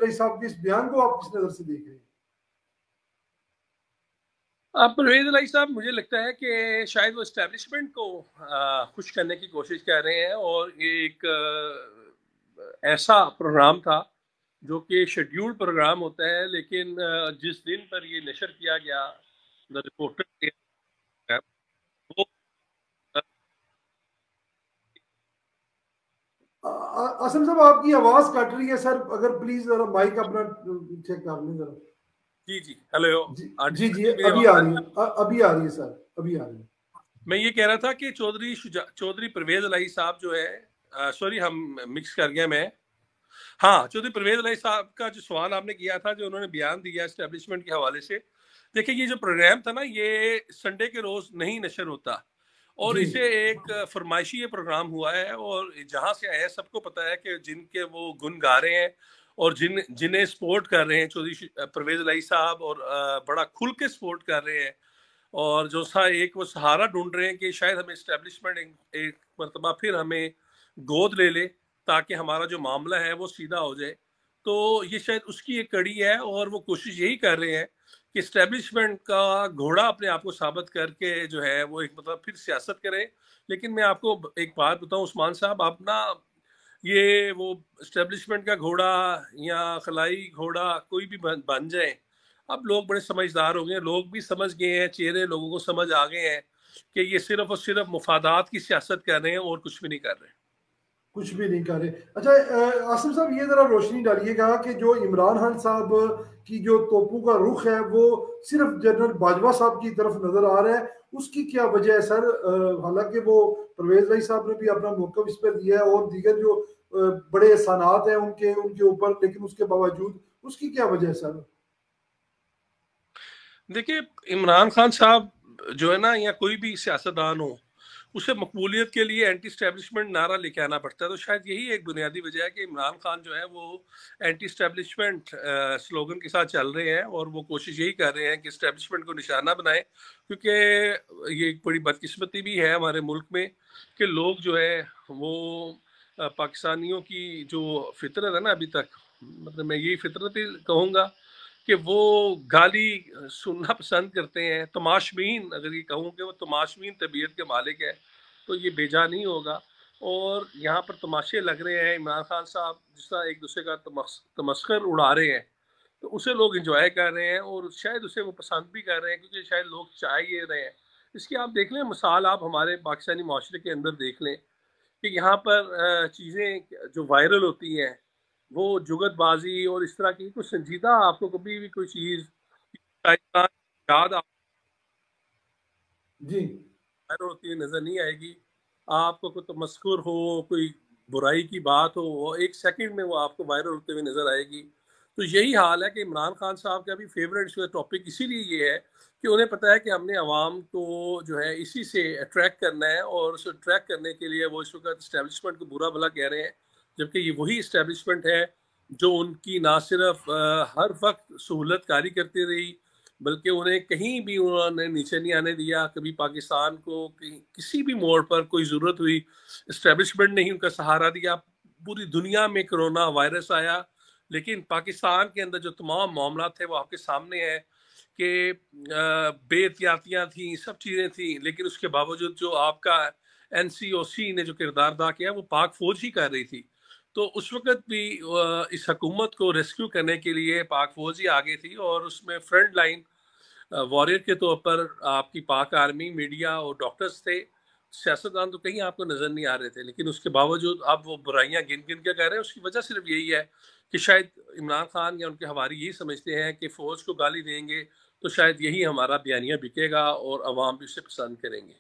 الہی صاحب کے اس بیان کو آپ کس نظر سے دیکھ رہے ہیں؟ پرویز الہی صاحب مجھے لگتا ہے کہ شاید وہ اسٹیبلشمنٹ کو خوش کرنے کی کوشش کر رہے ہیں، اور یہ ایک ایسا پروگرام تھا جو کہ شیڈیول پروگرام ہوتا ہے، لیکن جس دن پر یہ نشر کیا گیا دا رپورٹر، وہ آصم صاحب آپ کی آواز کٹ رہی ہے سر، اگر پلیز ذرا مائک اپنا چیک کر لیں ذرا. جی ہیلو. جی ابھی آ رہی ہے، ابھی آ رہی ہے سر، ابھی آ رہی ہے. میں یہ کہہ رہا تھا کہ چودھری پرویز الہی صاحب جو ہے، سوری ہم مکس کر گیا میں. ہاں، چودھری پرویز الہی صاحب کا جو سوال آپ نے کیا تھا، جو انہوں نے بیان دیا اسٹیبلشمنٹ کے حوالے سے، دیکھیں یہ جو پروگرام تھا نا، یہ سنڈے کے روز نہیں نشر ہوتا، اور اسے ایک فرمائشی پروگرام ہوا ہے، اور جہاں سے آیا سب کو پتا ہے کہ جن کے وہ گن گا رہے ہیں اور جنہیں سپورٹ کر رہے ہیں چودھری پرویز الہی صاحب، اور بڑا کھل کے سپورٹ کر رہے ہیں، اور جو ایک وہ سہارا ڈھونڈ رہے ہیں کہ شاید ہمیں اسٹیبلشمنٹ ایک مرتبہ پھر ہمیں گود لے لے تاکہ ہمارا جو معاملہ ہے وہ سیدھا ہو جائے. تو یہ شاید اس کی ایک کڑی ہے، اور وہ کوشش یہی کر رہے ہیں کہ اسٹیبلشمنٹ کا گھوڑا اپنے آپ کو ثابت کر کے جو ہے وہ ایک مطلب پھر سیاست کرے. لیکن میں آپ کو ایک بات بتاؤں عثمان صاحب، آپ نا یہ وہ اسٹیبلشمنٹ کا گھوڑا یا خلائی گھوڑا کوئی بھی بن جائے، اب لوگ بڑے سمجھدار ہو گئے ہیں، لوگ بھی سمجھ گئے ہیں، چہرے لوگوں کو سمجھ آ گئے ہیں کہ یہ صرف اور صرف مفادات کی سیاست کر رہے ہیں اور کچھ بھی نہیں کر رہے. کچھ بھی نہیں کر رہے. اچھا آصم صاحب یہ ذرا روشنی ڈالیے گا کہ جو عمران خان صاحب کی جو توپوں کا رخ ہے وہ صرف جنرل باجوہ صاحب کی طرف نظر آ رہا ہے، اس کی کیا وجہ ہے سر؟ حالانکہ وہ پرویز الہی صاحب نے بھی اپنا موقف اس پہ دیا ہے اور دیگر جو بڑے احسانات ہیں ان کے اوپر، لیکن اس کے باوجود اس کی کیا وجہ ہے سر؟ دیکھیں عمران خان صاحب جو ہے نا، یا کوئی بھی سیاستدان ہو، اسے مقبولیت کے لیے اینٹی اسٹیبلشمنٹ نعرہ لے کے آنا پڑتا ہے. تو شاید یہی ایک بنیادی وجہ ہے کہ عمران خان جو ہے وہ اینٹی اسٹیبلشمنٹ سلوگن کے ساتھ چل رہے ہیں، اور وہ کوشش یہی کر رہے ہیں کہ اسٹیبلشمنٹ کو نشانہ بنائیں. کیونکہ یہ ایک بڑی بدقسمتی بھی ہے ہمارے ملک میں کہ لوگ جو ہے وہ پاکستانیوں کی جو فطرت ہے نا ابھی تک، مطلب میں یہی فطرت ہی کہوں گا کہ وہ گالی سننا پسند کرتے ہیں. تماشبین، اگر یہ کہوں کہ وہ تماشبین طبیعت کے مالک ہے تو یہ بیجا نہیں ہوگا. اور یہاں پر تماشے لگ رہے ہیں، عمران خان صاحب جس طرح ایک دوسرے کا تمسخر اڑا رہے ہیں، تو اسے لوگ انجوائے کر رہے ہیں، اور شاید اسے وہ پسند بھی کر رہے ہیں، کیونکہ شاید لوگ چاہ یہ رہے ہیں. اس کی آپ دیکھ لیں مثال، آپ ہمارے پاکستانی معاشرے کے اندر دیکھ لیں کہ یہاں پر چیزیں جو وائرل ہوتی ہیں، وہ جگت بازی اور اس طرح کی کچھ سنجیدہ آپ کو کبھی بھی کوئی چیز یاد جی وائرل ہوتی ہوئی نظر نہیں آئے گی. آپ کو کوئی تمسخر ہو، کوئی برائی کی بات ہو، وہ ایک سیکنڈ میں وہ آپ کو وائرل ہوتے ہوئے نظر آئے گی. تو یہی حال ہے کہ عمران خان صاحب کا بھی فیوریٹ ٹاپک اسی لیے یہ ہے کہ انہیں پتا ہے کہ ہم نے عوام کو جو ہے اسی سے اٹریکٹ کرنا ہے، اور اسے اٹریکٹ کرنے کے لیے وہ اس وقت اسٹیبلشمنٹ کو برا بھلا کہہ رہے ہیں، جبکہ یہ وہی اسٹیبلشمنٹ ہے جو ان کی نہ صرف ہر وقت سہولت کاری کرتی رہی، بلکہ انہیں کہیں بھی انہوں نے نیچے نہیں آنے دیا. کبھی پاکستان کو کسی بھی موڑ پر کوئی ضرورت ہوئی، اسٹیبلشمنٹ نے ہی ان کا سہارا دیا. پوری دنیا میں کرونا وائرس آیا، لیکن پاکستان کے اندر جو تمام معاملات تھے وہ آپ کے سامنے ہیں کہ بے احتیاطیاں تھیں، سب چیزیں تھیں، لیکن اس کے باوجود جو آپ کا NCOC نے جو کردار ادا کیا وہ پاک فوج ہی کر رہی تھی. تو اس وقت بھی اس حکومت کو ریسکیو کرنے کے لیے پاک فوج ہی آگے تھی، اور اس میں فرنٹ لائن واریر کے طور پر آپ کی پاک آرمی، میڈیا اور ڈاکٹرز تھے. سیاستدان تو کہیں آپ کو نظر نہیں آ رہے تھے، لیکن اس کے باوجود اب وہ برائیاں گن گن کے کہہ رہے ہیں. اس کی وجہ صرف یہی ہے کہ شاید عمران خان یا ان کے حواری یہی سمجھتے ہیں کہ فوج کو گالی دیں گے تو شاید یہی ہمارا بیانیہ بکے گا اور عوام بھی اسے پسند کریں گے.